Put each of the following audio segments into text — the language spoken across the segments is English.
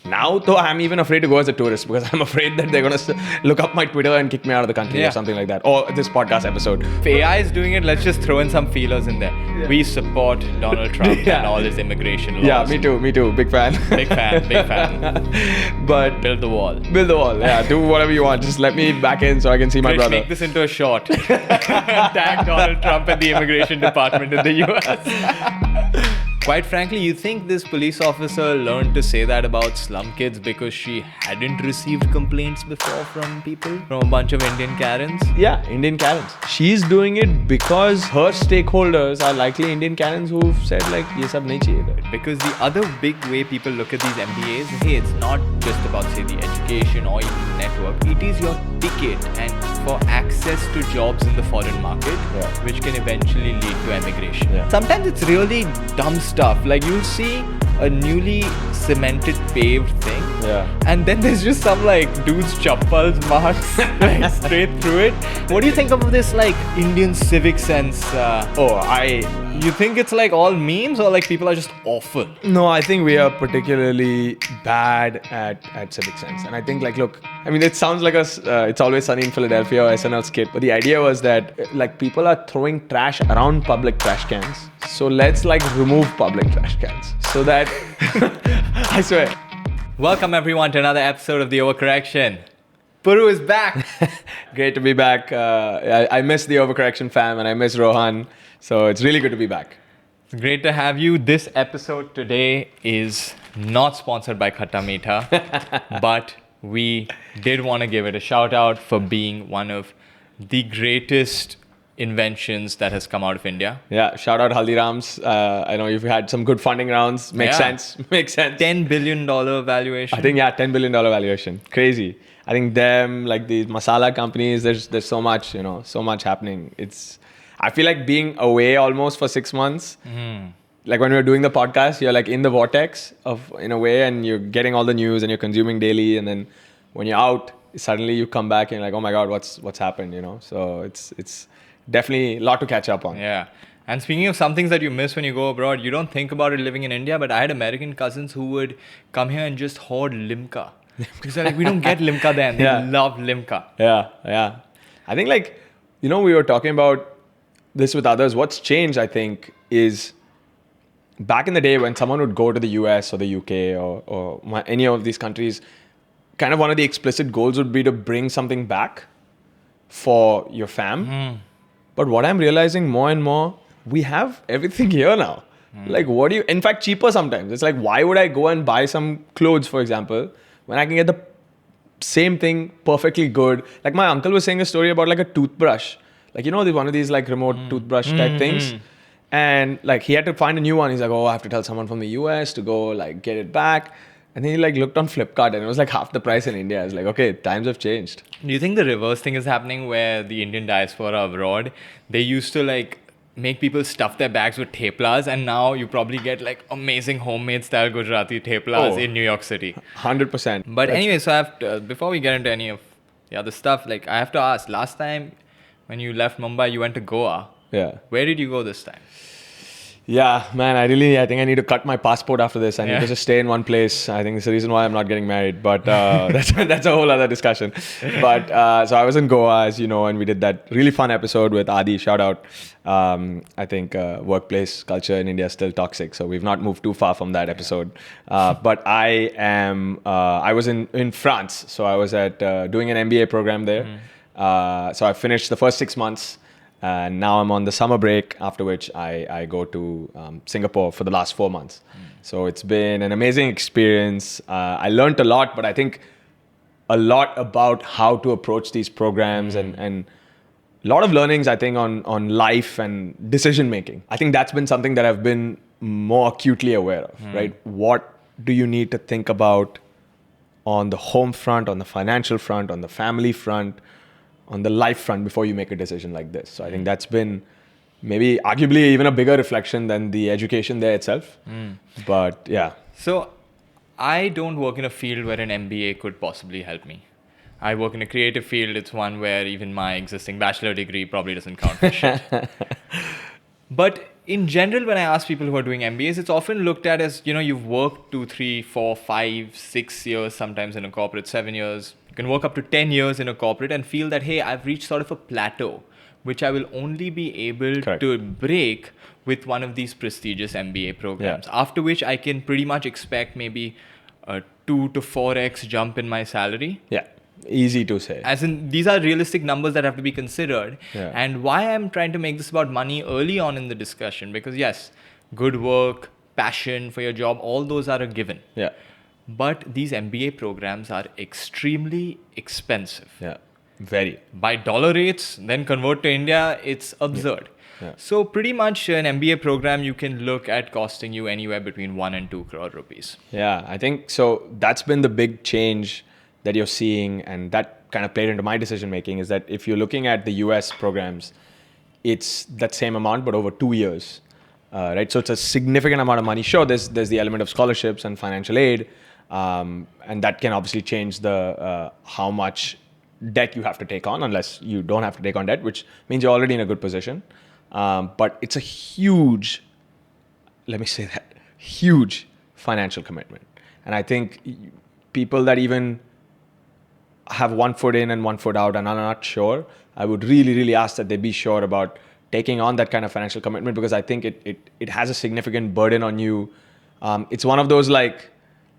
Now, though, I'm even afraid to go as a tourist because I'm afraid that they're going to look up my Twitter and kick me out of the country or something like that. Or this podcast episode. If AI is doing it, let's just throw in some feelers in there. Yeah. We support Donald Trump and all his immigration laws. Yeah, me too. Big fan. Big fan. But build the wall. Yeah, do whatever you want. Just let me back in so I can see my brother. Make this into a short. Tag Donald Trump at the immigration department in the US. Quite frankly, you think this police officer learned to say that about slum kids because she hadn't received complaints before from people? From a bunch of Indian Karens? Yeah, Indian Karens. She's doing it because her stakeholders are likely Indian Karens who've said like, ye sab nahi chahiye. Because the other big way people look at these MBAs, hey, it's not just about, say, the education or even network. It is your ticket and for access to jobs in the foreign market, which can eventually lead to emigration. Yeah. Sometimes it's really dumb stuff. Like you'll see a newly cemented paved thing, and then there's just some like dude's chappals marks like straight through it. What do you think of this like Indian civic sense? You think it's like all memes or like people are just awful? No, I think we are particularly bad at civic sense. And I think like, look, I mean, it sounds like It's Always Sunny in Philadelphia or SNL skit. But the idea was that like people are throwing trash around public trash cans. So let's like remove public trash cans so that, I swear. Welcome everyone to another episode of The Overcorrection. Puru is back. Great to be back. I miss the Overcorrection fam and I miss Rohan. So it's really good to be back. It's great to have you. This episode today is not sponsored by Khatta Meetha, but we did want to give it a shout out for being one of the greatest inventions that has come out of India. Yeah, shout out Haldiram's. I know you've had some good funding rounds. Makes sense. $10 billion valuation. I think, $10 billion valuation. Crazy. I think them, like these masala companies, there's so much, so much happening. I feel like being away almost for 6 months. Like when we were doing the podcast, you're like in the vortex in a way, and you're getting all the news and you're consuming daily. And then when you're out, suddenly you come back and you're like, oh my God, what's happened, So it's definitely a lot to catch up on. Yeah. And speaking of some things that you miss when you go abroad, you don't think about it living in India, but I had American cousins who would come here and just hoard Limca. Because they're like, we don't get Limca there. And they love Limca. Yeah. I think like, we were talking about this with others. What's changed, I think, is back in the day when someone would go to the US or the UK or any of these countries, kind of one of the explicit goals would be to bring something back for your fam. But what I'm realizing more and more, we have everything here now. Like, in fact, cheaper sometimes. It's like, why would I go and buy some clothes, for example, when I can get the same thing perfectly good? Like my uncle was saying a story about like a toothbrush. Like, one of these like remote toothbrush type things. And like he had to find a new one. He's like, I have to tell someone from the US to go like get it back. And then he like looked on Flipkart and it was like half the price in India. I was like, okay, times have changed. Do you think the reverse thing is happening where the Indian diaspora abroad, they used to like make people stuff their bags with theplas, and now you probably get like amazing homemade style Gujarati theplas in New York City? 100%. But anyway, so I have to, before we get into any of the other stuff, like I have to ask, last time when you left Mumbai, you went to Goa. Yeah. Where did you go this time? Yeah, man, I think I need to cut my passport after this. I need to just stay in one place. I think it's the reason why I'm not getting married. But that's a whole other discussion. But so I was in Goa, as you know, and we did that really fun episode with Adi. Shout out. I think workplace culture in India is still toxic. So we've not moved too far from that episode. But I was in France. So I was at doing an MBA program there. So I finished the first 6 months. And now I'm on the summer break, after which I go to Singapore for the last 4 months. So it's been an amazing experience. I learned a lot, but I think a lot about how to approach these programs and a lot of learnings, I think, on life and decision making. I think that's been something that I've been more acutely aware of, right? What do you need to think about on the home front, on the financial front, on the family front, on the life front before you make a decision like this? So I think that's been maybe arguably even a bigger reflection than the education there itself. But yeah. So I don't work in a field where an MBA could possibly help me. I work in a creative field. It's one where even my existing bachelor degree probably doesn't count for shit. But in general, when I ask people who are doing MBAs, it's often looked at as, you've worked 2, 3, 4, 5, 6 years, sometimes in a corporate, 7 years. You can work up to 10 years in a corporate and feel that, hey, I've reached sort of a plateau, which I will only be able Correct. to break with one of these prestigious MBA programs. Yeah. After which I can pretty much expect maybe a 2 to 4x jump in my salary. Yeah. Easy to say. As in, these are realistic numbers that have to be considered. Yeah. And why I'm trying to make this about money early on in the discussion, because yes, good work, passion for your job, all those are a given. Yeah. But these MBA programs are extremely expensive. Yeah. Very. By dollar rates, then convert to India, it's absurd. Yeah. So pretty much an MBA program you can look at costing you anywhere between 1 and 2 crore rupees. Yeah, I think so. That's been the big change that you're seeing, and that kind of played into my decision making, is that if you're looking at the US programs, it's that same amount but over 2 years, right? So it's a significant amount of money. Sure, there's the element of scholarships and financial aid, and that can obviously change the how much debt you have to take on, unless you don't have to take on debt, which means you're already in a good position. But it's a huge, let me say that, huge financial commitment. And I think people that even have one foot in and one foot out and are not sure, I would really, really ask that they be sure about taking on that kind of financial commitment, because I think it has a significant burden on you. It's one of those, like,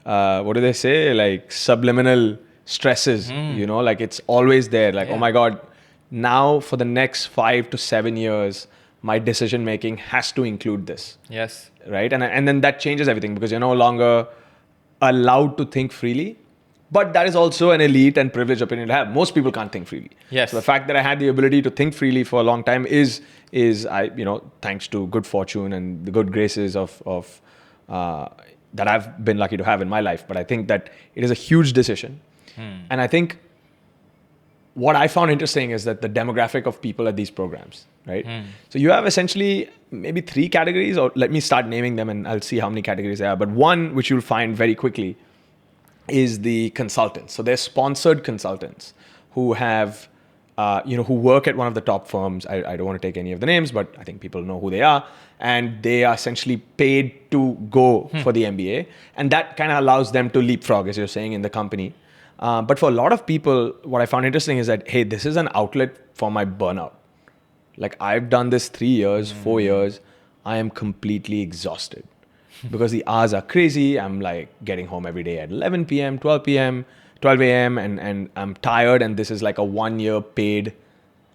what do they say? Like subliminal stresses, like it's always there. Like, oh my God, now for the next 5 to 7 years, my decision making has to include this. Yes. Right? And then that changes everything, because you're no longer allowed to think freely. But that is also an elite and privileged opinion to have. Most people can't think freely. Yes. So the fact that I had the ability to think freely for a long time is thanks to good fortune and the good graces of that I've been lucky to have in my life. But I think that it is a huge decision. And I think what I found interesting is that the demographic of people at these programs, right? So you have essentially maybe 3 categories, or let me start naming them and I'll see how many categories there are. But one, which you'll find very quickly, is the consultants. So they're sponsored consultants who have, who work at one of the top firms. I don't want to take any of the names, but I think people know who they are. And they are essentially paid to go for the MBA. And that kind of allows them to leapfrog, as you're saying, in the company. But for a lot of people, what I found interesting is that, hey, this is an outlet for my burnout. Like, I've done this 3 years, 4 years. I am completely exhausted because the hours are crazy. I'm like getting home every day at 11 p.m., 12 a.m. And I'm tired. And this is like a 1 year paid,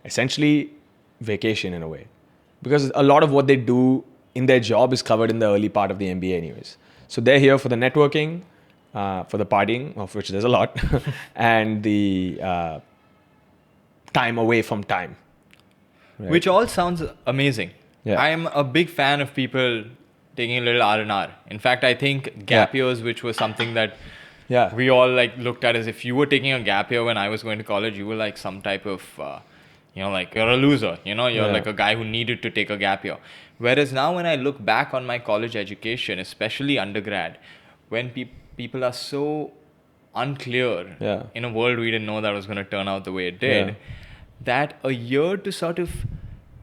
essentially, vacation in a way. Because a lot of what they do in their job is covered in the early part of the MBA anyways. So they're here for the networking, for the partying, of which there's a lot, and the time away from time. Right? Which all sounds amazing. Yeah. I'm a big fan of people taking a little R&R. In fact, I think gap years, which was something that we all like looked at as, if you were taking a gap year when I was going to college, you were like some type of, like you're a loser, you're like a guy who needed to take a gap year. Whereas now when I look back on my college education, especially undergrad, when people are so unclear in a world we didn't know that was going to turn out the way it did, that a year to sort of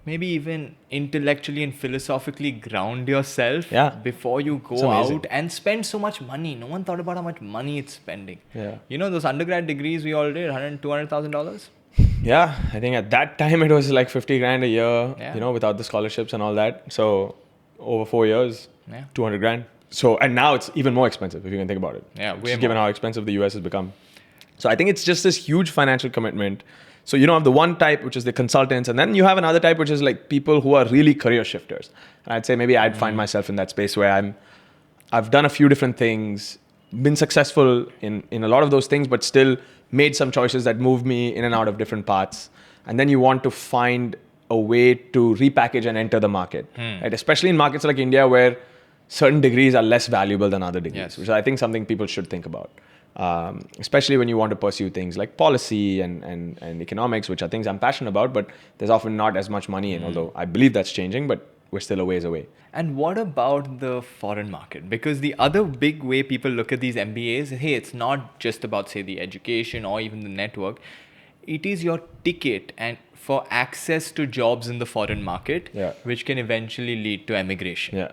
maybe even intellectually and philosophically ground yourself before you go out and spend so much money. No one thought about how much money it's spending. Those undergrad degrees we all did, $200,000. Yeah, I think at that time it was like 50 grand a year, without the scholarships and all that. So over 4 years, 200 grand. So, and now it's even more expensive if you can think about it. Yeah, way just given how expensive the US has become. So I think it's just this huge financial commitment. So you have the one type, which is the consultants, and then you have another type, which is like people who are really career shifters. And I'd say maybe I'd find myself in that space where I've done a few different things, been successful in a lot of those things, but still made some choices that moved me in and out of different paths. And then you want to find a way to repackage and enter the market, right? Especially in markets like India, where certain degrees are less valuable than other degrees, which I think is something people should think about. Especially when you want to pursue things like policy and economics, which are things I'm passionate about, but there's often not as much money in, although I believe that's changing, but we're still a ways away. And what about the foreign market? Because the other big way people look at these MBAs, hey, it's not just about, say, the education or even the network. it is your ticket and for access to jobs in the foreign market, Yeah. which can eventually lead to emigration. Yeah.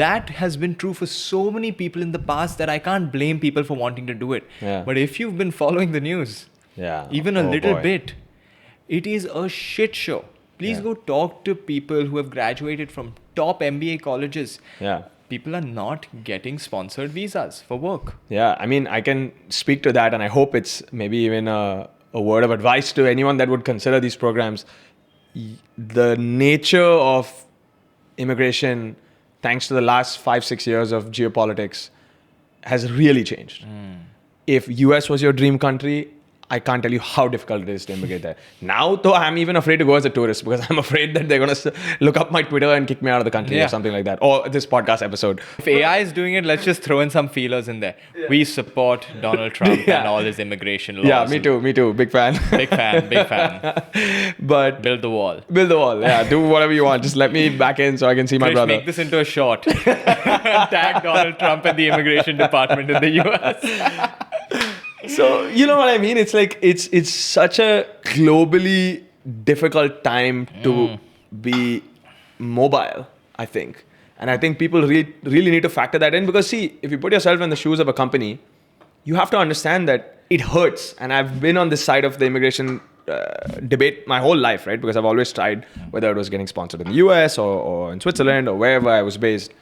That has been true for so many people in the past that I can't blame people for wanting to do it. Yeah. But if you've been following the news, Yeah. even a Oh, little boy. bit, it is a shit show. Please Yeah. go talk to people who have graduated from top MBA colleges. Yeah. People are not getting sponsored visas for work. Yeah, I mean, I can speak to that, and I hope it's maybe even a word of advice to anyone that would consider these programs. The nature of immigration, thanks to the last 5-6 years of geopolitics, has really changed. If US was your dream country, I can't tell you how difficult it is to immigrate there. Now, though, I'm even afraid to go as a tourist because I'm afraid that they're going to look up my Twitter and kick me out of the country or something like that. Or this podcast episode. If AI is doing it, let's just throw in some feelers in there. We support Donald Trump and all his immigration laws. Yeah, me too. Big fan. Big fan. But Build the wall. build the wall. Yeah, do whatever you want. Just let me back in so I can see my Krish, brother. make this into a short. Tag Donald Trump and the immigration department in the US. So you know what I mean? It's like it's such a globally difficult time to be mobile, I think. And I think people really need to factor that in because see, if you put yourself in the shoes of a company, you have to understand that it hurts. And I've been on this side of the immigration debate my whole life, right? Because I've always tried, whether it was getting sponsored in the US or in Switzerland or wherever I was based.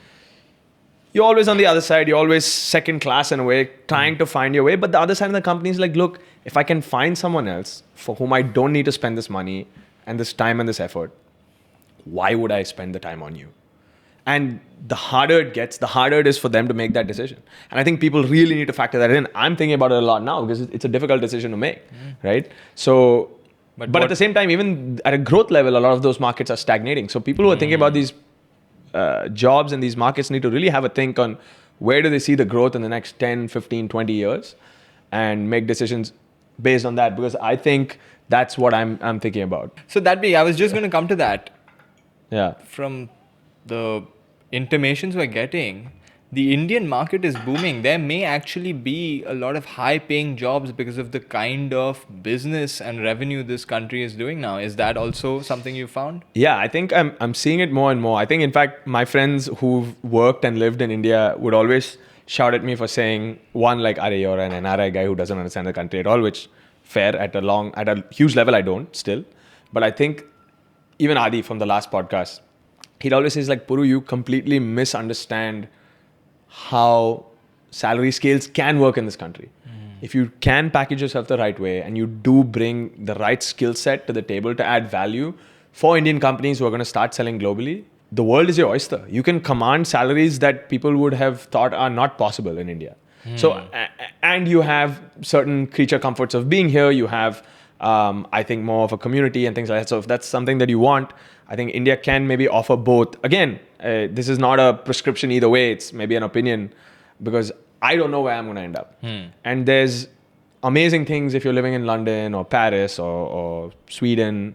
You're always on the other side. You're always second class in a way, trying to find your way. But the other side of the company is like, look, if I can find someone else for whom I don't need to spend this money and this time and this effort, why would I spend the time on you? And the harder it gets, the harder it is for them to make that decision. And I think people really need to factor that in. I'm thinking about it a lot now because it's a difficult decision to make, right? So, but at the same time, even at a growth level, a lot of those markets are stagnating. So people who are thinking about these jobs in these markets need to really have a think on where do they see the growth in the next 10, 15, 20 years and make decisions based on that because I think that's what I'm thinking about. So I was just going to come to that. Yeah. From the intimations we're getting, the Indian market is booming. There may actually be a lot of high-paying jobs because of the kind of business and revenue this country is doing now. Is that also something you found? Yeah, I think I'm seeing it more and more. I think, in fact, my friends who've worked and lived in India would always shout at me for saying, one, like, "Arey, you're an NRI guy who doesn't understand the country at all," which fair at a huge level, I don't still. But I think even Adi from the last podcast, he'd always say, like, Puru, you completely misunderstand how salary scales can work in this country. If you can package yourself the right way and you do bring the right skill set to the table to add value for Indian companies who are going to start selling globally, the world is your oyster. You can command salaries that people would have thought are not possible in India. So, and you have certain creature comforts of being here. You have, I think, more of a community and things like that. So if that's something that you want, I think India can maybe offer both. Again, this is not a prescription either way. It's maybe an opinion because I don't know where I'm going to end up. And there's amazing things if you're living in London or Paris or Sweden.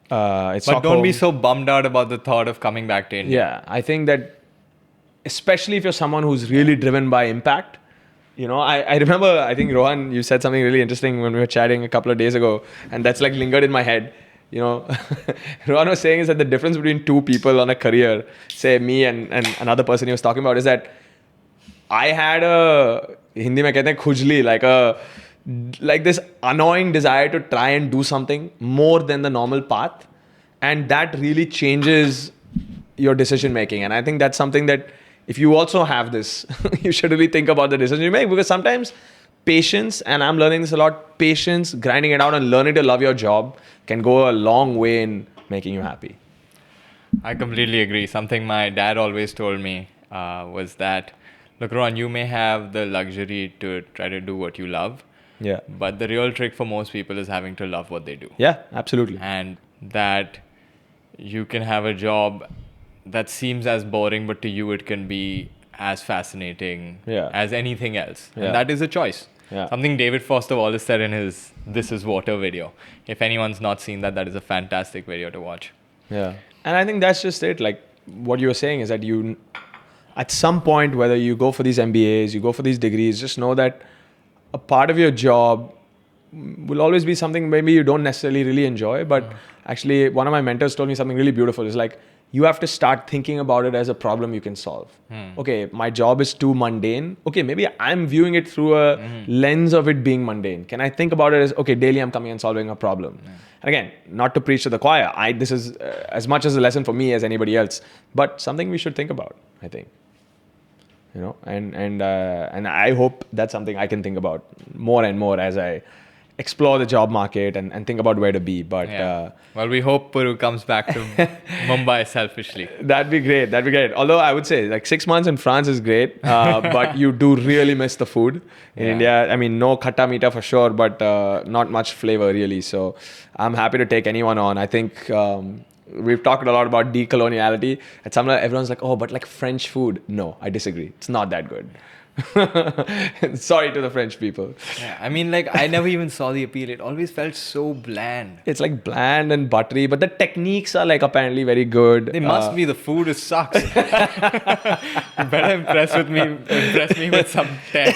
But don't be so bummed out about the thought of coming back to India. Yeah, I think that especially if you're someone who's really driven by impact, I remember, I think Rohan, you said something really interesting when we were chatting a couple of days ago, and that's like lingered in my head. Rohan was saying is that the difference between two people on a career, say me and another person he was talking about, is that I had a, Hindi mein kehte hain khujli, like this annoying desire to try and do something more than the normal path. And that really changes your decision making. And I think that's something that if you also have this, you should really think about the decision you make because sometimes patience, and I'm learning this a lot, patience, grinding it out and learning to love your job can go a long way in making you happy. I completely agree. Something my dad always told me was that, look, Ron, you may have the luxury to try to do what you love. Yeah. But the real trick for most people is having to love what they do. Yeah, absolutely. And that you can have a job that seems as boring, but to you it can be as fascinating as anything else. Yeah. And that is a choice. Yeah. Something David Foster Wallace said in his This Is Water video. If anyone's not seen that, that is a fantastic video to watch. Yeah. And I think that's just it. Like what you were saying is that you, at some point, whether you go for these MBAs, you go for these degrees, just know that a part of your job will always be something maybe you don't necessarily really enjoy. But actually, one of my mentors told me something really beautiful. It's like, you have to start thinking about it as a problem you can solve. Okay, my job is too mundane. Okay, maybe I'm viewing it through a lens of it being mundane. Can I think about it as, okay, daily I'm coming and solving a problem? And again, not to preach to the choir. This is as much as a lesson for me as anybody else, but something we should think about, I think. You know, and I hope that's something I can think about more and more as I explore the job market and think about where to be. But well, we hope Puru comes back to Mumbai selfishly. That'd be great. That'd be great. Although I would say like 6 months in France is great, but you do really miss the food in India. I mean, no khatta meeta for sure, but not much flavor really. So I'm happy to take anyone on. I think we've talked a lot about decoloniality. At some level, everyone's like, oh, but like French food. No, I disagree. It's not that good. Sorry to the French people. Yeah, I mean, like, I never even saw the appeal. It always felt so bland. It's like bland and buttery, but the techniques are like apparently very good. They must be. The food is sucks. You better impress me with some tech.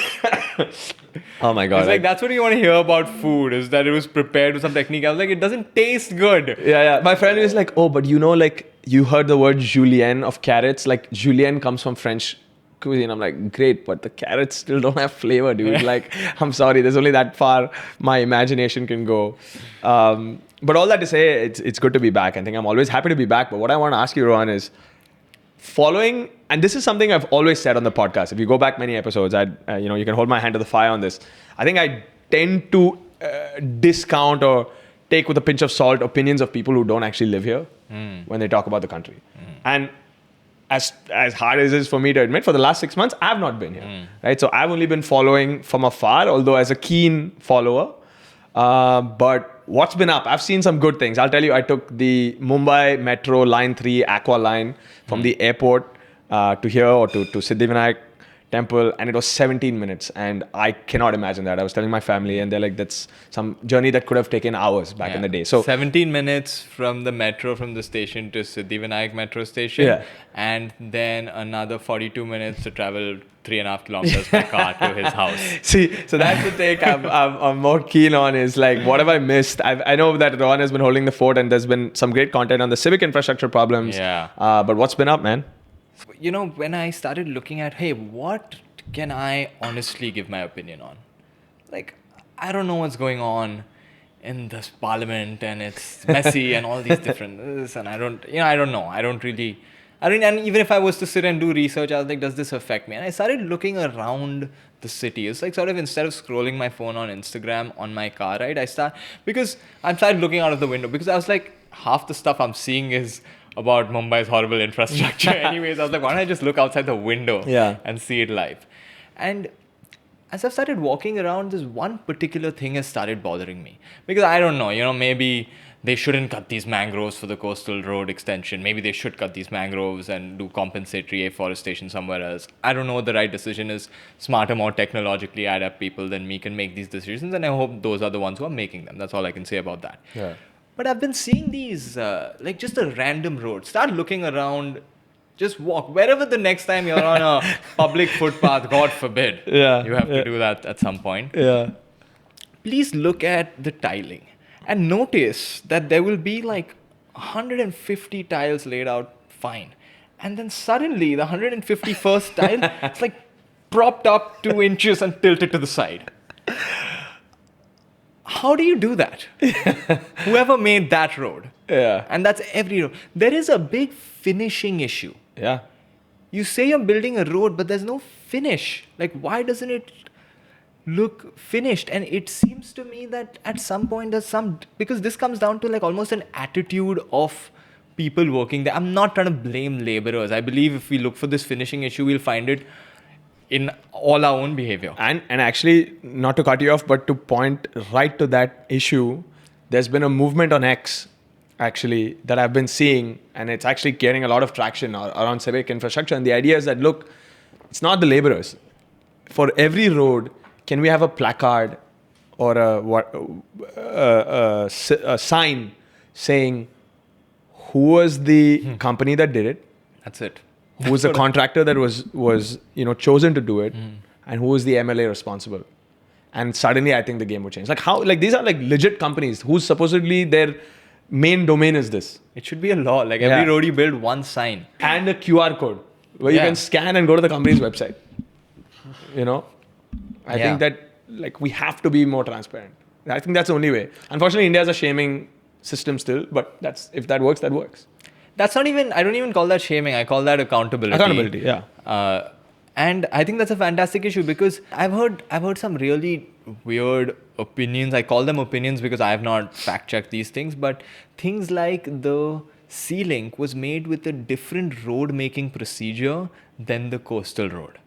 Oh my god! It's like that's what you want to hear about food, is that it was prepared with some technique. I was like, it doesn't taste good. Yeah. My friend was like, oh, but you know, like, you heard the word julienne of carrots. Like, julienne comes from French cuisine. I'm like, great, but the carrots still don't have flavor, dude. Like, I'm sorry, there's only that far my imagination can go. But all that to say, it's good to be back. I think I'm always happy to be back. But what I want to ask you, Rohan, is following, and this is something I've always said on the podcast. If you go back many episodes, you can hold my hand to the fire on this. I think I tend to discount or take with a pinch of salt opinions of people who don't actually live here when they talk about the country. And as hard as it is for me to admit, for the last 6 months, I've not been here, right? So I've only been following from afar, although as a keen follower. But what's been up? I've seen some good things. I'll tell you, I took the Mumbai Metro Line 3 Aqua Line from the airport to here or to Siddhivinayak Temple, and it was 17 minutes. And I cannot imagine that. I was telling my family, and they're like, that's some journey that could have taken hours back in the day. So 17 minutes from the metro, from the station to Siddhivinayak metro station, and then another 42 minutes to travel 3.5 kilometers by car to his house. See, so that's the take I'm more keen on, is like, what have I missed? I know that Rohan has been holding the fort, and there's been some great content on the civic infrastructure problems. But what's been up, man? You know, when I started looking at, hey, what can I honestly give my opinion on? Like, I don't know what's going on in this parliament, and it's messy and all these different this, and I don't know. And even if I was to sit and do research, I was like, does this affect me? And I started looking around the city. It's like, sort of, instead of scrolling my phone on Instagram on my car ride, I started looking out of the window, because I was like, half the stuff I'm seeing is about Mumbai's horrible infrastructure. Anyways, I was like, why don't I just look outside the window and see it live? And as I've started walking around, this one particular thing has started bothering me. Because I don't know, maybe they shouldn't cut these mangroves for the coastal road extension. Maybe they should cut these mangroves and do compensatory afforestation somewhere else. I don't know what the right decision is. Smarter, more technologically adept people than me can make these decisions, and I hope those are the ones who are making them. That's all I can say about that. Yeah. But I've been seeing these, like, just a random road. Start looking around, just walk. Wherever the next time you're on a public footpath, God forbid, you have to do that at some point. Please look at the tiling and notice that there will be like 150 tiles laid out fine. And then suddenly the 151st tile, it's like propped up 2 inches and tilted to the side. How do you do that? Whoever made that road. And that's every road. There is a big finishing issue. You say you're building a road, but there's no finish. Like, why doesn't it look finished? And it seems to me that at some point because this comes down to like almost an attitude of people working there. I'm not trying to blame laborers. I believe if we look for this finishing issue, we'll find it in all our own behavior. And actually, not to cut you off, but to point right to that issue, there's been a movement on X, actually, that I've been seeing, and it's actually getting a lot of traction around civic infrastructure. And the idea is that, look, it's not the laborers. For every road, can we have a placard or a sign saying who was the company that did it? That's it. Who was the contractor that was chosen to do it, and who was the MLA responsible? And suddenly, I think the game would change. Like how? Like these are like legit companies whose supposedly their main domain is this, It should be a law. Like every road you build, one sign. and a QR code where you Yeah. can scan and go to the company's website. You know, I Yeah. think that like we have to be more transparent. I think that's the only way. Unfortunately, India is a shaming system still, but that's if that works, that works. That's not even, I don't even call that shaming. I call that accountability. Accountability, yeah. And I think that's a fantastic issue because I've heard some really weird opinions. I call them opinions because I have not fact checked these things, but things like the Sea Link was made with a different road making procedure than the coastal road.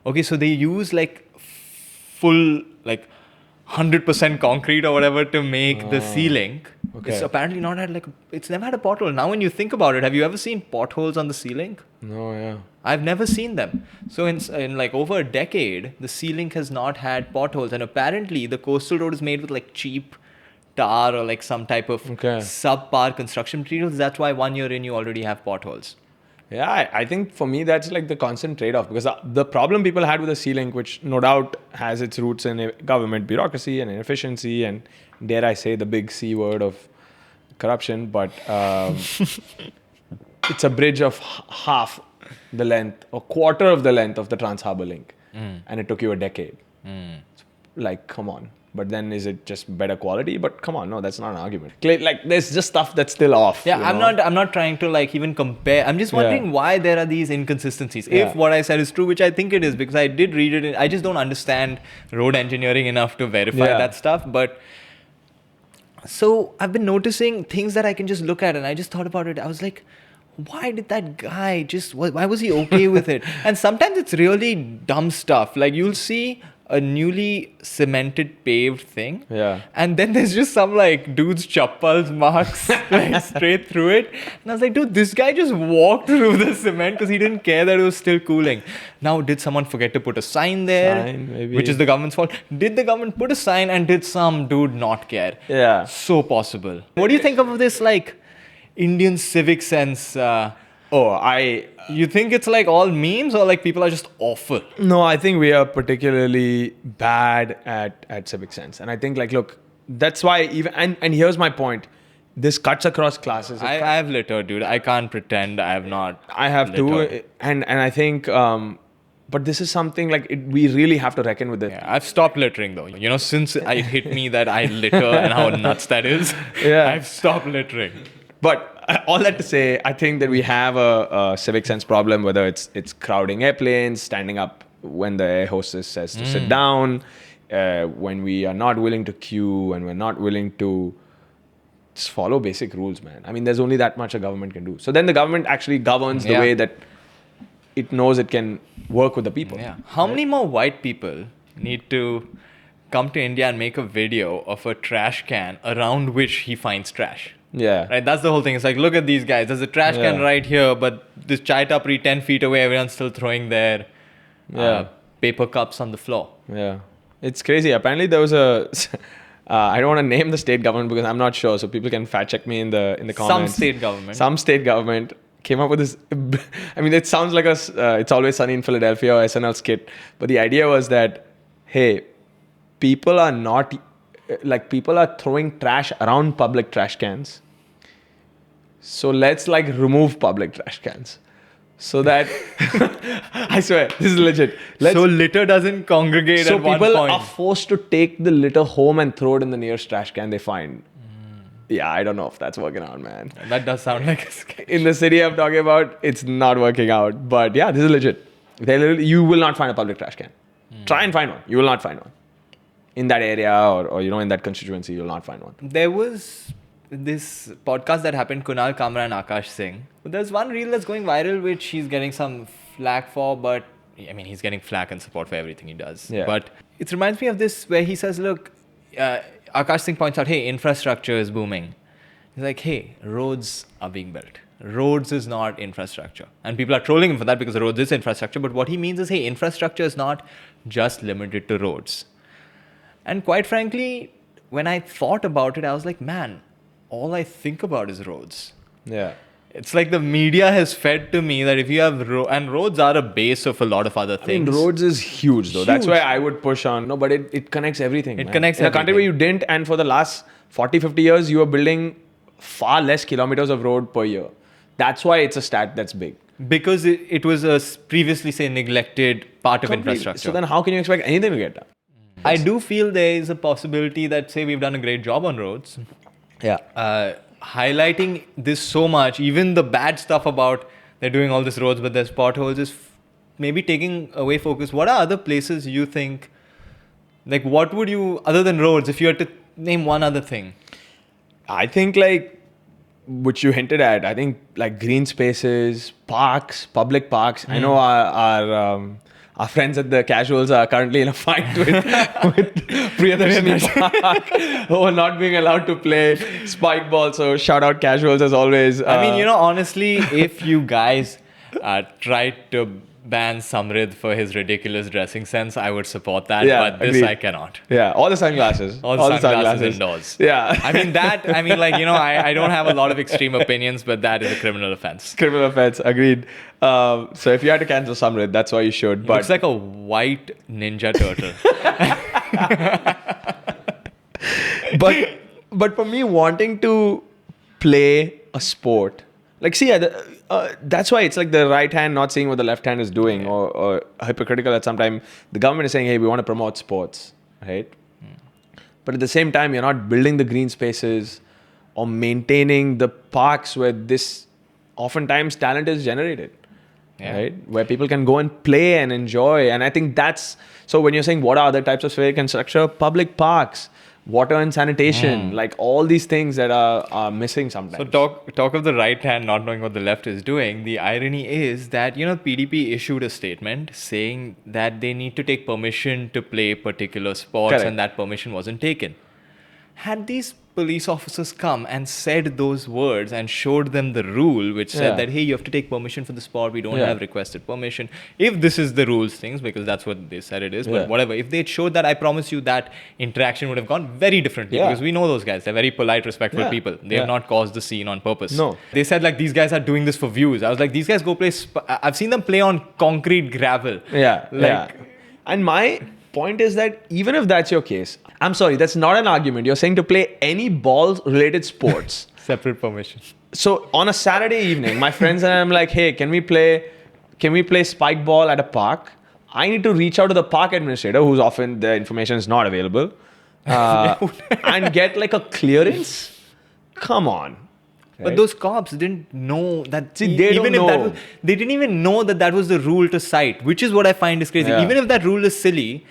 Okay, so they use like full like 100% concrete or whatever to make the Sea Link. Okay. It's apparently not had like it's never had a pothole. Now when you think about it, have you ever seen potholes on the Sea Link? No, yeah. I've never seen them. So in like over a decade, the Sea Link has not had potholes, and apparently the coastal road is made with like cheap tar or like some type of subpar construction materials. That's why 1 year in you already have potholes. Yeah, I think for me that's like the constant trade-off because the problem people had with the Sea Link, which no doubt has its roots in government bureaucracy and inefficiency and dare I say the big C word of corruption, but it's a bridge of half the length or quarter of the length of the Trans-Harbour Link, and it took you a decade. Like, come on. But then is it just better quality? But come on, no, that's not an argument. Like, there's just stuff that's still off. Yeah, you I'm not trying to like even compare. I'm just wondering why there are these inconsistencies. Yeah. If what I said is true, which I think it is, because I did read it. I just don't understand road engineering enough to verify that stuff. But so I've been noticing things that I can just look at, and I just thought about it. I was like, why did that guy why was he okay with it? And sometimes it's really dumb stuff. Like you'll see a newly cemented paved thing. Yeah. And then there's just some like dude's chappals marks like straight through it. And I was like, dude, this guy just walked through the cement because he didn't care that it was still cooling. Now, did someone forget to put a sign there? Maybe. Which is the government's fault. Did the government put a sign and did some dude not care? Yeah. So possible. What do you think of this like Indian civic sense? You think it's like all memes or like people are just awful? No, I think we are particularly bad at civic sense. And I think like, look, that's why even, and here's my point. This cuts across classes. I have littered, dude. I can't pretend I have not. I have littered. too. And I think, but this is something like we really have to reckon with it. Yeah, I've stopped littering though. You know, since it hit me that I litter and how nuts that is, I've stopped littering. But all that to say, I think that we have a civic sense problem, whether it's crowding airplanes, standing up when the air hostess says to sit down, when we are not willing to queue and we're not willing to just follow basic rules, man. I mean, there's only that much a government can do. So then the government actually governs the way that it knows it can work with the people. Yeah. How many more white people need to come to India and make a video of a trash can around which he finds trash? Yeah. Right, that's the whole thing. It's like, look at these guys. There's a trash can right here, but this chai tapri 10 feet away, everyone's still throwing their paper cups on the floor. Yeah. It's crazy. Apparently there was a... I don't want to name the state government because I'm not sure, so people can fact check me in the comments. Some state government came up with this... I mean, it sounds like It's Always Sunny in Philadelphia or SNL skit, but the idea was that, hey, people are throwing trash around public trash cans. So let's like remove public trash cans. So that, I swear, this is legit. So litter doesn't congregate at one point. So people are forced to take the litter home and throw it in the nearest trash can they find. Yeah, I don't know if that's working out, man. That does sound like a sketch. In the city I'm talking about, it's not working out. But yeah, this is legit. You will not find a public trash can. Try and find one. You will not find one. In that area or in that constituency, you'll not find one. There was this podcast that happened, Kunal Kamra and Akash Singh. There's one reel that's going viral, which he's getting some flack for, but I mean, he's getting flack and support for everything he does. Yeah. But it reminds me of this where he says, look, Akash Singh points out, hey, infrastructure is booming. He's like, hey, roads are being built. Roads is not infrastructure. And people are trolling him for that because roads is infrastructure. But what he means is, hey, infrastructure is not just limited to roads. And quite frankly, when I thought about it, I was like, man, all I think about is roads. Yeah. It's like the media has fed to me that if you have and roads are a base of a lot of other I mean, things. roads is huge though. That's Huge. why I would push on. No, but it connects everything. It man. connects in a country where you everything. didn't, and for the last 40, 50 years, you were building far less kilometers of road per year. That's why it's a stat that's big. Because it was a previously, say, neglected part of Completely. infrastructure. So then how can you expect anything to get done? I do feel there is a possibility that, say, we've done a great job on roads. Yeah. Highlighting this so much, even the bad stuff about they're doing all these roads, but there's potholes, is maybe taking away focus. What are other places you think, like, what would you, other than roads, if you had to name one other thing? I think like, which you hinted at, I think like green spaces, parks, public parks. I know our friends at the Casuals are currently in a fight with Priyadarshini Park over not being allowed to play spike ball. So shout out Casuals as always. I mean, honestly, if you guys tried to ban Samrid for his ridiculous dressing sense, I would support that. Yeah, but this agreed. I cannot. Yeah, all the sunglasses. All the sunglasses indoors. Yeah. I don't have a lot of extreme opinions, but that is a criminal offense. Criminal offense, agreed. So if you had to cancel Samrid, that's why you should. But Looks like a white ninja turtle. but for me, wanting to play a sport, like that's why it's like the right hand not seeing what the left hand is doing, or hypocritical at some time. The government is saying, hey, we want to promote sports, right? But at the same time, you're not building the green spaces or maintaining the parks where this oftentimes talent is generated. Yeah. Right? Where people can go and play and enjoy. And I think that's, so when you're saying what are other types of civic infrastructure, public parks, water and sanitation, like all these things that are missing sometimes. So talk of the right hand not knowing what the left is doing. The irony is that, PDP issued a statement saying that they need to take permission to play particular sports. Correct. And that permission wasn't taken. Had these police officers come and said those words and showed them the rule, which said that, hey, you have to take permission for the sport, we don't have requested permission. If this is the rules things, because that's what they said it is, but whatever. If they showed that, I promise you that interaction would have gone very differently, because we know those guys. They're very polite, respectful people. They have not caused the scene on purpose. No. They said like, these guys are doing this for views. I was like, these guys go play, I've seen them play on concrete gravel. And my point is that even if that's your case, I'm sorry, that's not an argument. You're saying to play any ball-related sports. Separate permission. So on a Saturday evening, my friends and I'm like, hey, can we play spike ball at a park? I need to reach out to the park administrator, who's often the information is not available, and get like a clearance. Come on. But those cops didn't know that. See, they don't know. They didn't even know that was the rule to cite, which is what I find is crazy. Yeah. Even if that rule is silly,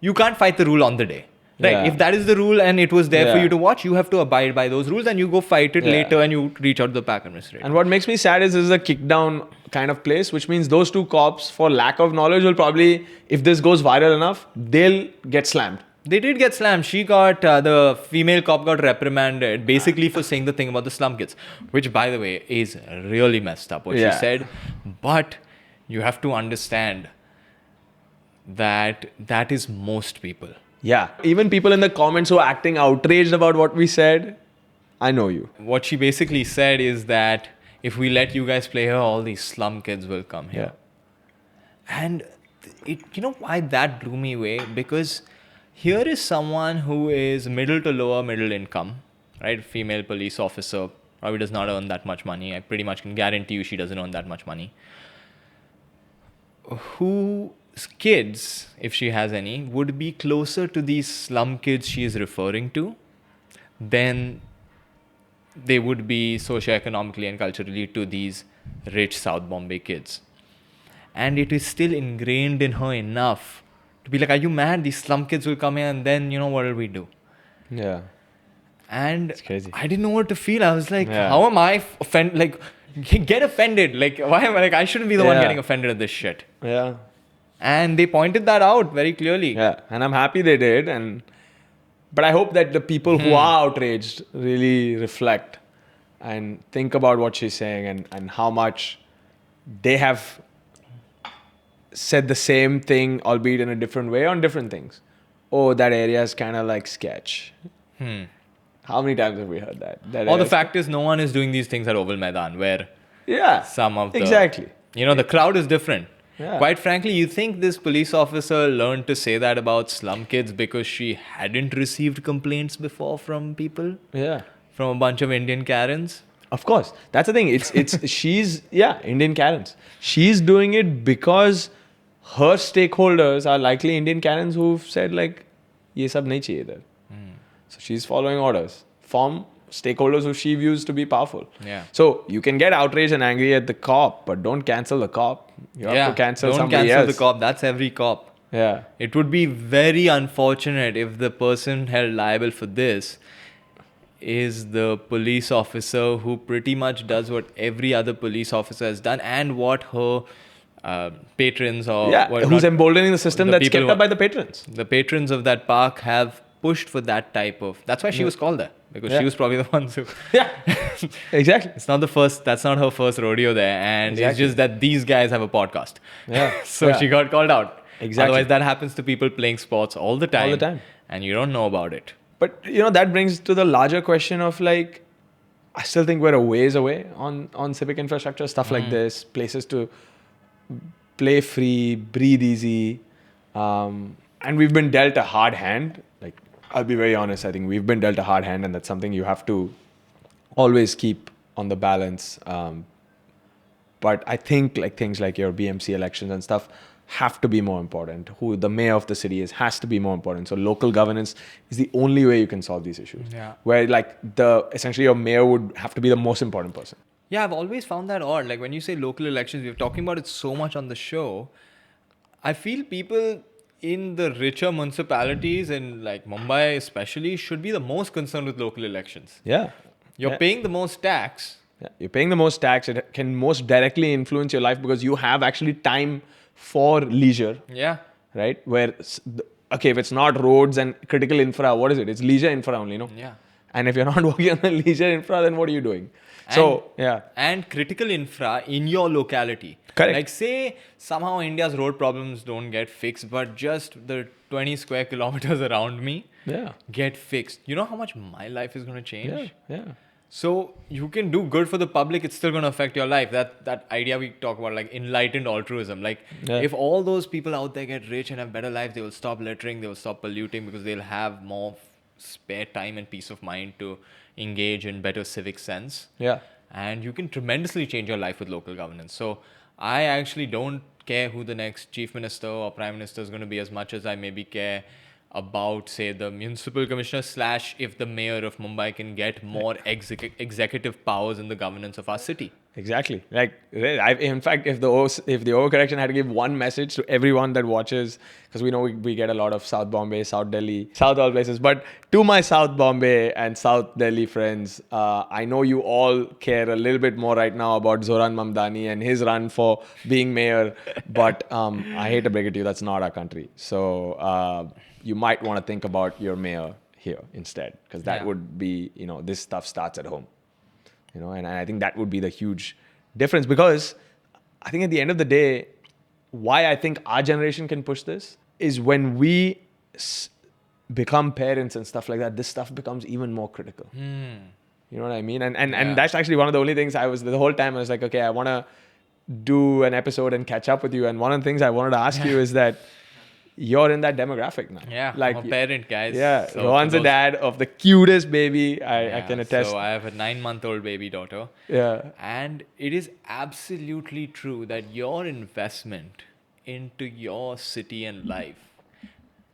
you can't fight the rule on the day. Right? Yeah. If that is the rule and it was there for you to watch, you have to abide by those rules and you go fight it later and you reach out to the park administrator. And what makes me sad is this is a kick down kind of place, which means those two cops, for lack of knowledge, will probably, if this goes viral enough, they'll get slammed. They did get slammed. She got, the female cop got reprimanded basically for saying the thing about the slum kids, which, by the way, is really messed up what she said. But you have to understand that that is most people. Yeah. Even people in the comments who are acting outraged about what we said, I know you. What she basically said is that if we let you guys play here, all these slum kids will come here. And why that blew me away? Because here is someone who is middle to lower middle income, right? Female police officer, probably does not earn that much money. I pretty much can guarantee you she doesn't earn that much money. Whose kids, if she has any, would be closer to these slum kids she is referring to than they would be socioeconomically and culturally to these rich South Bombay kids. And it is still ingrained in her enough to be like, are you mad? These slum kids will come here and then, what will we do? Yeah. And it's crazy. I didn't know what to feel. I was like, how am I offended? Like, get offended. Like, why am I I shouldn't be the one getting offended at this shit. Yeah. And they pointed that out very clearly. Yeah. And I'm happy they did. But I hope that the people who are outraged really reflect and think about what she's saying and how much they have said the same thing, albeit in a different way, on different things. Oh, that area is kind of like sketch. How many times have we heard that? The fact is, no one is doing these things at Oval Maidan, where Yeah. some of the... Exactly. The crowd is different. Yeah. Quite frankly, you think this police officer learned to say that about slum kids because she hadn't received complaints before from people? Yeah. From a bunch of Indian Karens? Of course. That's the thing. She's Indian Karens. She's doing it because her stakeholders are likely Indian Karens who've said like, ye sab nahi chahiye idhar. So she's following orders from stakeholders who she views to be powerful. Yeah. So you can get outraged and angry at the cop, but don't cancel the cop. You have to cancel don't somebody cancel else. the cop. That's every cop. Yeah. It would be very unfortunate if the person held liable for this is the police officer who pretty much does what every other police officer has done and what her patrons or who's emboldening the system that's kept up by the patrons. The patrons of that park have pushed for that type of... That's why she was called there. Because she was probably the one who... Yeah, exactly. It's not the first... That's not her first rodeo there. And it's just that these guys have a podcast. Yeah. So she got called out. Exactly. Otherwise, that happens to people playing sports all the time. All the time. And you don't know about it. But, that brings to the larger question of like, I still think we're a ways away on civic infrastructure, stuff like this, places to play free, breathe easy. And we've been dealt a hard hand. Like, I'll be very honest, I think we've been dealt a hard hand, and that's something you have to always keep on the balance. But I think like things like your BMC elections and stuff have to be more important. Who the mayor of the city is has to be more important. So local governance is the only way you can solve these issues. Yeah. Where like essentially your mayor would have to be the most important person. Yeah, I've always found that odd. Like when you say local elections, we're talking about it so much on the show. I feel people in the richer municipalities in like Mumbai especially should be the most concerned with local elections. Yeah. You're paying the most tax. Yeah. You're paying the most tax. It can most directly influence your life because you have actually time for leisure. Yeah. Right? Where, okay, if it's not roads and critical infra, what is it? It's leisure infra only, no? Yeah. And if you're not working on the leisure infra, then what are you doing? And critical infra in your locality. Correct. Like say somehow India's road problems don't get fixed, but just the 20 square kilometers around me get fixed. You know how much my life is going to change? Yeah. So you can do good for the public, it's still going to affect your life. That idea we talk about, like enlightened altruism. Like if all those people out there get rich and have better lives, they will stop littering, they will stop polluting because they'll have more spare time and peace of mind to engage in better civic sense. Yeah. And you can tremendously change your life with local governance. So I actually don't care who the next chief minister or prime minister is going to be as much as I maybe care about, say, the municipal commissioner / if the mayor of Mumbai can get more executive powers in the governance of our city. Exactly. Like, in fact, if the overcorrection had to give one message to everyone that watches, because we know we get a lot of South Bombay, South Delhi, South all places, but to my South Bombay and South Delhi friends, I know you all care a little bit more right now about Zoran Mamdani and his run for being mayor, but I hate to break it to you, that's not our country. So you might want to think about your mayor here instead, because that would be, this stuff starts at home. And I think that would be the huge difference, because I think at the end of the day, why I think our generation can push this is when we become parents and stuff like that, this stuff becomes even more critical. You know what I mean? And that's actually one of the only things the whole time I was like, okay, I want to do an episode and catch up with you. And one of the things I wanted to ask you is that you're in that demographic now. Yeah, like, I'm a parent, guys. Yeah, so Rohan's a dad of the cutest baby. I can attest. So I have a 9-month-old baby daughter. Yeah. And it is absolutely true that your investment into your city and life,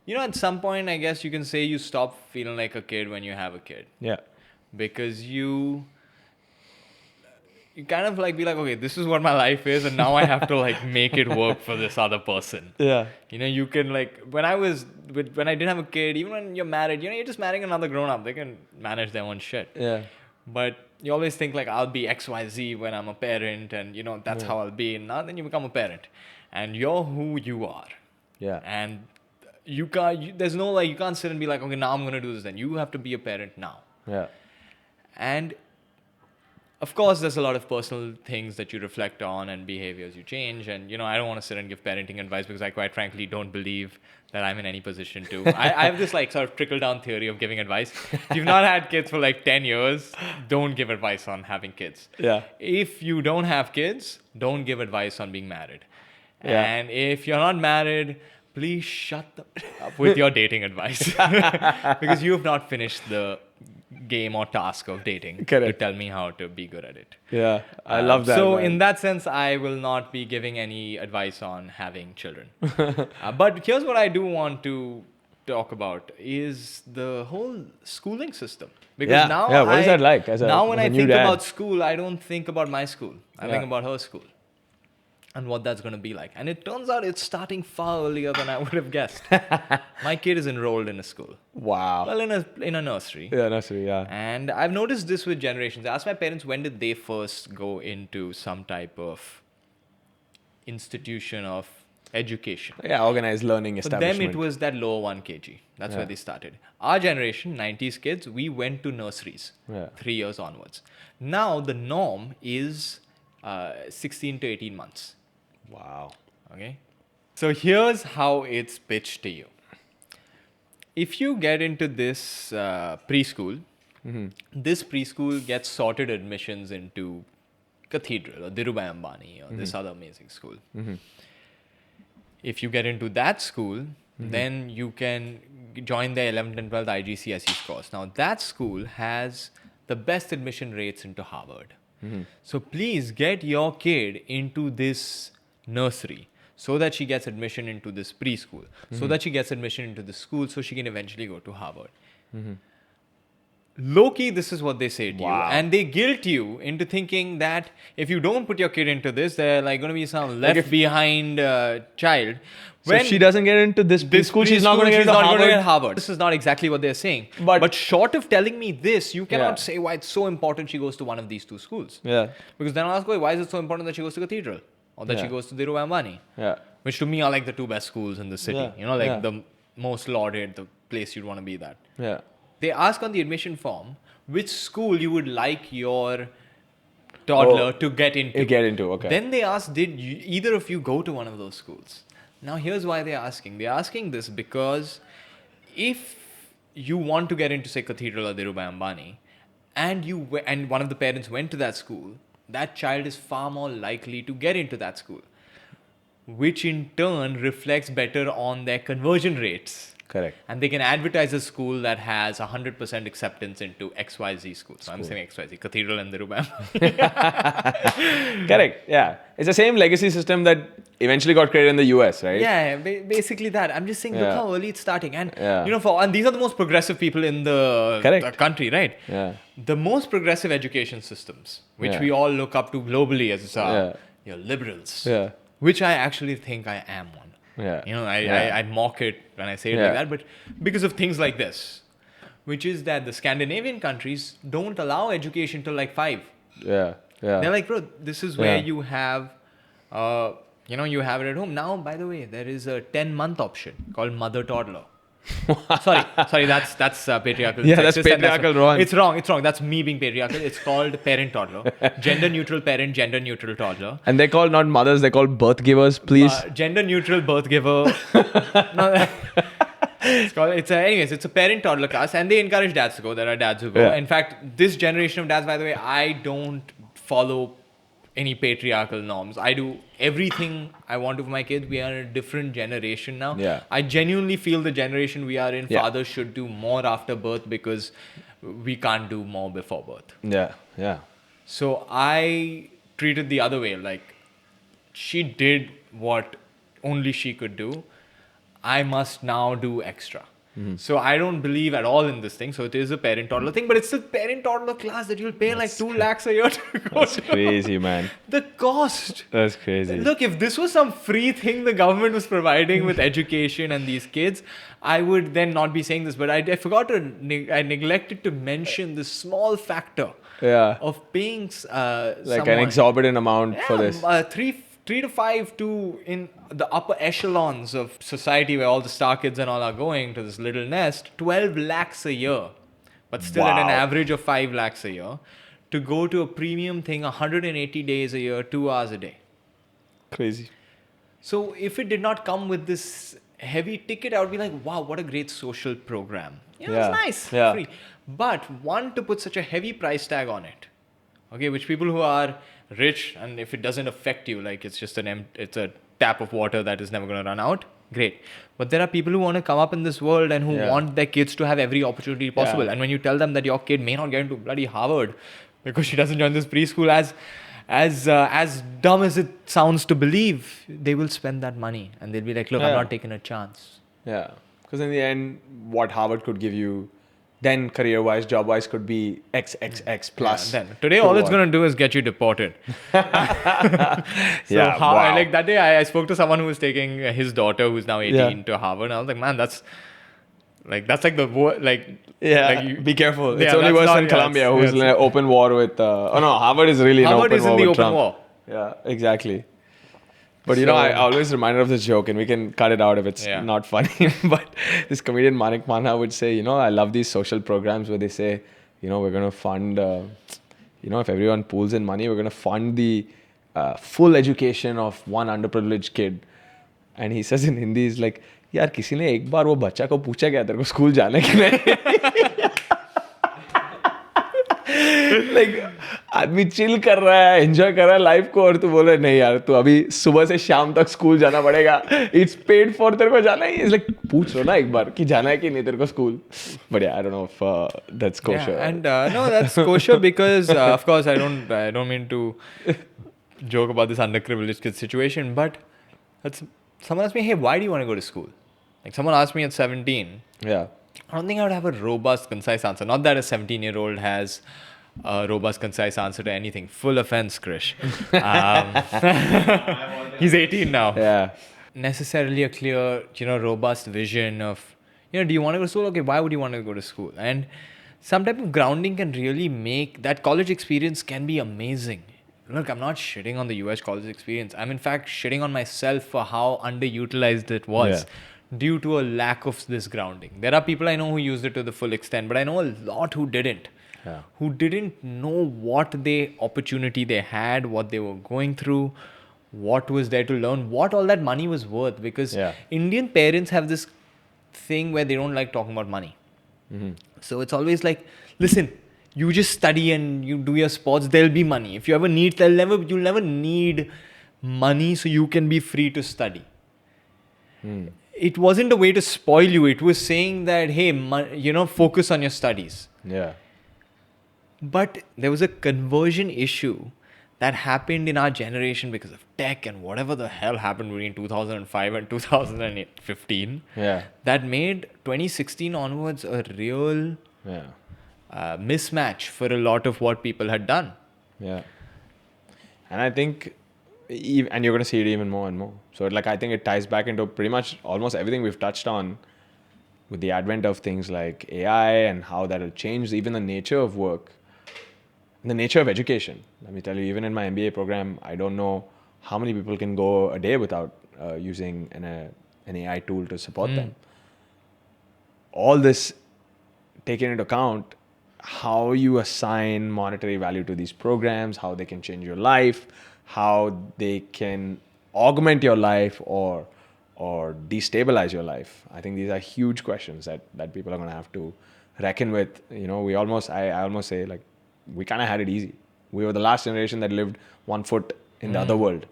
at some point, I guess you can say you stop feeling like a kid when you have a kid. Yeah. Because you kind of like be like, okay, this is what my life is, and now I have to like make it work for this other person. Yeah. You can like, when I didn't have a kid, even when you're married, you're just marrying another grown up. They can manage their own shit. Yeah. But you always think like, I'll be XYZ when I'm a parent, and that's how I'll be. And now then you become a parent, and you're who you are. Yeah. And you can't sit and be like, okay, now I'm gonna do this. Then you have to be a parent now. Yeah. And of course, there's a lot of personal things that you reflect on and behaviors you change. And, I don't want to sit and give parenting advice because I quite frankly don't believe that I'm in any position to. I have this like sort of trickle down theory of giving advice. If you've not had kids for like 10 years, don't give advice on having kids. Yeah. If you don't have kids, don't give advice on being married. Yeah. And if you're not married, please shut up with your dating advice. Because you have not finished the game or task of dating to Correct. tell me how to be good at it. Yeah, I love that. So man. in that sense, I will not be giving any advice on having children. But here's what I do want to talk about is the whole schooling system. Because Yeah, now yeah, what is that like as a- now when as a I new think dad? about school, I don't think about my school. I think Yeah. about her school and what that's going to be like. And it turns out it's starting far earlier than I would have guessed. My kid is enrolled in a school. Wow. Well, in a nursery. Yeah, nursery, yeah. And I've noticed this with generations. I asked my parents when did they first go into some type of institution of education. Yeah, organized learning For them, establishment. it was that lower 1 kg. That's where Yeah. they started. Our generation, 90s kids, we went to nurseries Yeah. 3 years onwards. Now, the norm is 16 to 18 months. Wow. Okay. So here's how it's pitched to you. If you get into this preschool, this preschool gets sorted admissions into Cathedral or Dhirubhai Ambani or this other amazing school. If you get into that school, then you can join the 11th and 12th IGCSE course. Now that school has the best admission rates into Harvard. So please get your kid into this nursery so that she gets admission into this preschool, so that she gets admission into the school so she can eventually go to Harvard. Low-key, this is what they say to you. Wow. And they guilt you into thinking that if you don't put your kid into this, they're like going to be some left behind child. So if she doesn't get into this preschool, she's not going to get into Harvard. Harvard. This is not exactly what they're saying. But short of telling me this, you cannot say why it's so important she goes to one of these two schools. Yeah. Because then I'll ask, why is it so important that she goes to Cathedral? Or that she goes to Dhirubhai Ambani? Yeah. Which to me are like the two best schools in the city. Yeah. You know, like the most lauded, the place you'd want to be at. Yeah. They ask on the admission form which school you would like your toddler to get into. Get into, okay. Then they ask, did either of you go to one of those schools? Now here's why they're asking. They're asking this because if you want to get into, say, Cathedral or Dhirubhai Ambani, and one of the parents went to that school, that child is far more likely to get into that school, which in turn reflects better on their conversion rates. Correct. And they can advertise a school that has 100% acceptance into XYZ schools. So I'm saying XYZ, Cathedral and Dhirubhai. Correct. Yeah. It's the same legacy system that eventually got created in the US, right? Yeah, basically that. I'm just saying, look Yeah. how early it's starting. And, Yeah. and these are the most progressive people in the Correct. country, right? Yeah. The most progressive education systems, which Yeah. we all look up to globally as your liberals, Yeah. which I actually think I am one. Yeah. I mock it when I say it like that, but because of things like this, which is that the Scandinavian countries don't allow education till like 5. Yeah. Yeah. They're like, bro, this is where Yeah. you have, you have it at home. Now, by the way, there is a 10-month option called mother toddler. sorry, that's patriarchal. Yeah, that's sexist, and patriarchal wrong. It's wrong. That's me being patriarchal. It's called parent toddler, gender neutral parent, gender neutral toddler. And they're called not mothers, they're called birth givers, please. Gender neutral birth giver. No, it's a parent toddler class, and they encourage dads to go. There are dads who go. Yeah. In fact, this generation of dads, by the way, I don't follow any patriarchal norms. I do everything I want to for my kids. We are in a different generation now. Yeah. I genuinely feel the generation we are in, Yeah. fathers should do more after birth because we can't do more before birth. Yeah. Yeah. So I treated the other way. Like, she did what only she could do. I must now do extra. So I don't believe at all in this thing. So it is a parent-toddler thing, but it's a parent-toddler class that you'll pay like 2 lakhs a year to go That's to. crazy, man. The cost. That's crazy. Look, if this was some free thing the government was providing with education and these kids, I would then not be saying this. But I forgot to, I neglected to mention this small factor Yeah. of paying Like an exorbitant amount for this. 3 to 5 to in the upper echelons of society where all the star kids and all are going to this little nest, 12 lakhs a year, but still at an Wow. average of 5 lakhs a year, to go to a premium thing 180 days a year, 2 hours a day. Crazy. So if it did not come with this heavy ticket, I would be like, wow, what a great social program. It's nice, free. But one, to put such a heavy price tag on it, okay, which people who are rich, and if it doesn't affect you, like it's just it's a tap of water that is never going to run out, great. But there are people who want to come up in this world and who want their kids to have every opportunity possible. And when you tell them that your kid may not get into bloody Harvard because she doesn't join this preschool, as dumb as it sounds to believe, they will spend that money and they'll be like, look, I'm not taking a chance. Yeah. Because in the end, what Harvard could give you, then career-wise, job-wise, could be XXX plus. Then today, all it's going to do is get you deported. Like that day, I spoke to someone who was taking his daughter, who's now 18, to Harvard. And I was like, man, that's like the be careful. It's only worse than Columbia, who's in an open war with. Harvard is really Harvard is in the open war. Yeah, exactly. But I always reminded of this joke, and we can cut it out if it's not funny. But this comedian Manik Manna would say, I love these social programs where they say, we're going to fund, if everyone pools in money, we're going to fund the full education of one underprivileged kid. And he says in Hindi, he's like, यार किसी ने एक बार वो बच्चा को पूछा क्या तेरे को स्कूल जाने के लिए लाइक आदमी चिल कर रहा है एंजॉय कर रहा है लाइफ को और तू बोल रहा है नहीं यार तू अभी सुबह से शाम तक स्कूल जाना पड़ेगा इट्स पेड फॉर तेरे को जाना है लाइक पूछ लो ना एक बार कि जाना है कि नहीं तेरे को school but I don't know if that's kosher and no that's kosher because of course I don't mean to joke about this underprivileged kid situation but someone asked me hey why do you want to go to school like someone asked me at 17 yeah I don't think I would have a robust, concise answer. Not that a 17-year-old has a robust, concise answer to anything. Full offense, Krish. He's 18 now. Yeah. Necessarily a clear, robust vision of, do you want to go to school? Okay, why would you want to go to school? And some type of grounding can really make that college experience can be amazing. Look, I'm not shitting on the US college experience. I'm in fact shitting on myself for how underutilized it was. Yeah. Due to a lack of this grounding. There are people I know who used it to the full extent, but I know a lot who didn't. Yeah. Who didn't know what opportunity they had, what they were going through, what was there to learn, what all that money was worth. Because Indian parents have this thing where they don't like talking about money. Mm-hmm. So it's always like, listen, you just study and you do your sports, there'll be money. If you ever need, you'll never need money so you can be free to study. It wasn't a way to spoil you. It was saying that, hey, focus on your studies. Yeah. But there was a conversion issue that happened in our generation because of tech and whatever the hell happened between 2005 and 2015. Yeah. That made 2016 onwards a real mismatch for a lot of what people had done. Yeah. And I think... And you're going to see it even more and more. So I think it ties back into pretty much almost everything we've touched on with the advent of things like AI and how that'll change even the nature of work and the nature of education. Let me tell you, even in my MBA program, I don't know how many people can go a day without using an AI tool to support them. All this taken into account, how you assign monetary value to these programs, how they can change your life, how they can augment your life or destabilize your life. I think these are huge questions that people are going to have to reckon with. I almost say like we kind of had it easy. We were the last generation that lived 1 foot in the other world.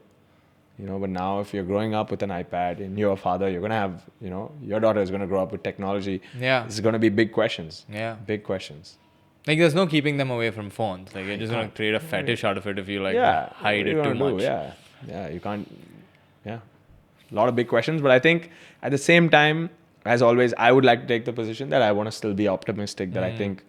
But now if you're growing up with an iPad and you're a father, you're going to have, your daughter is going to grow up with technology. Yeah. This is going to be big questions. Yeah. Big questions. Like there's no keeping them away from phones. Like you're just going to create a fetish out of it if you hide it too much. Yeah, you can't. Yeah, a lot of big questions. But I think at the same time, as always, I would like to take the position that I want to still be optimistic. That I think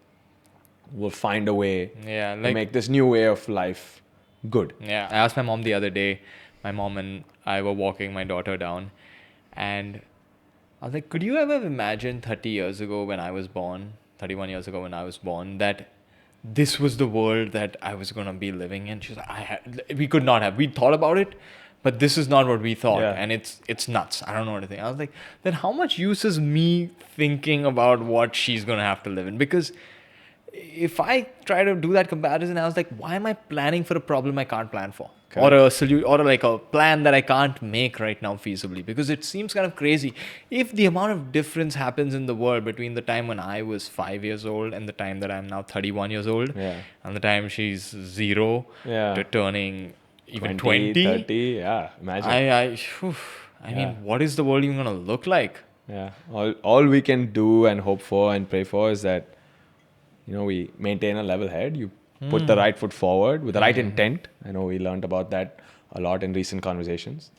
we'll find a way to make this new way of life good. Yeah, I asked my mom the other day. My mom and I were walking my daughter down, and I was like, "Could you ever imagine 30 years ago when I was born?" 31 years ago when I was born, that this was the world that I was going to be living in. She's like, we could not have. We thought about it, but this is not what we thought. Yeah. And it's nuts. I don't know what to think. I was like, then how much use is me thinking about what she's going to have to live in? Because if I try to do that comparison, I was like, why am I planning for a problem I can't plan for? Or a solution, or like a plan that I can't make right now feasibly, because it seems kind of crazy. If the amount of difference happens in the world between the time when I was 5 years old and the time that I'm now 31 years old, and the time she's 0 to turning even 20, 30, yeah, imagine. I mean, what is the world even going to look like? Yeah, all we can do and hope for and pray for is that, we maintain a level head. You put the right foot forward with the right intent. I know we learned about that a lot in recent conversations.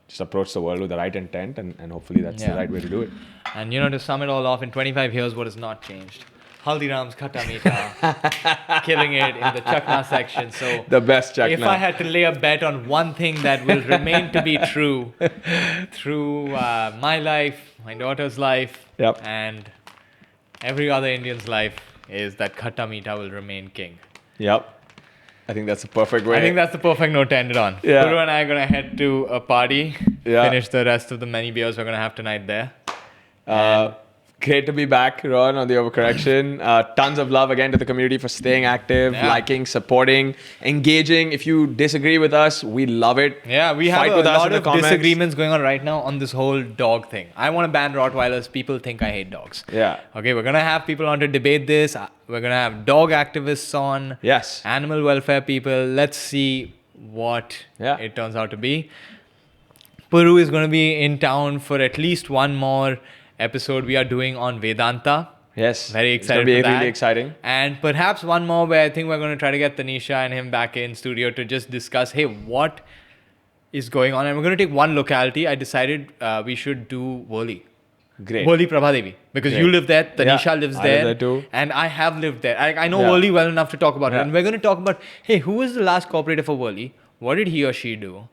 Just approach the world with the right intent, and hopefully that's the right way to do it. And to sum it all off, in 25 years, what has not changed? Haldiram's Khatta Meetha, killing it in the Chakna section. So the best Chakna. If I had to lay a bet on one thing that will remain to be true through my life, my daughter's life, and every other Indian's life, is that Khatta Meetha will remain king. Yep. I think that's the perfect way. I think that's the perfect note to end it on. Yeah. Guru and I are going to head to a party, finish the rest of the many beers we're going to have tonight there. Great to be back, Ron, on the Overcorrection. Tons of love again to the community for staying active, liking, supporting, engaging. If you disagree with us, we love it. Yeah, we have a lot of disagreements going on right now on this whole dog thing. I want to ban Rottweilers. People think I hate dogs. Yeah. Okay, we're going to have people on to debate this. We're going to have dog activists on. Yes. Animal welfare people. Let's see what it turns out to be. Puru is going to be in town for at least one more episode we are doing on Vedanta. Yes. Very excited for that. It's going to be really exciting. And perhaps one more where I think we're going to try to get Tanisha and him back in studio to just discuss, hey, what is going on? And we're going to take one locality. I decided we should do Worli. Great. Worli Prabhadevi. Because you live there, Tanisha lives there. I live there too. And I have lived there. I know Worli well enough to talk about it. And we're going to talk about, hey, who was the last cooperator for Worli? What did he or she do?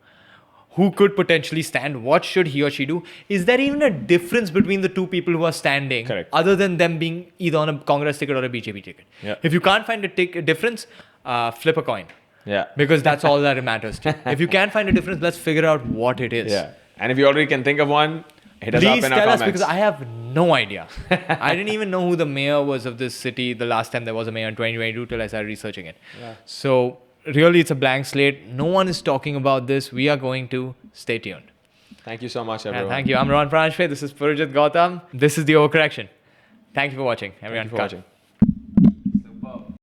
Who could potentially stand? What should he or she do? Is there even a difference between the two people who are standing? Correct. Other than them being either on a Congress ticket or a BJP ticket? Yeah. If you can't find a difference, flip a coin. Yeah. Because that's all that matters to. If you can't find a difference, let's figure out what it is. Yeah. And if you already can think of one, hit us up in our comments. Please tell us, because I have no idea. I didn't even know who the mayor was of this city the last time there was a mayor in 2022 till I started researching it. Yeah. So really, it's a blank slate. No one is talking about this. We are going to stay tuned. Thank you so much, everyone. Thank you. I'm Ron Pranjpe. This is Purjit Gautam. This is the Overcorrection. Thank you for watching. Everyone, Thank you for watching.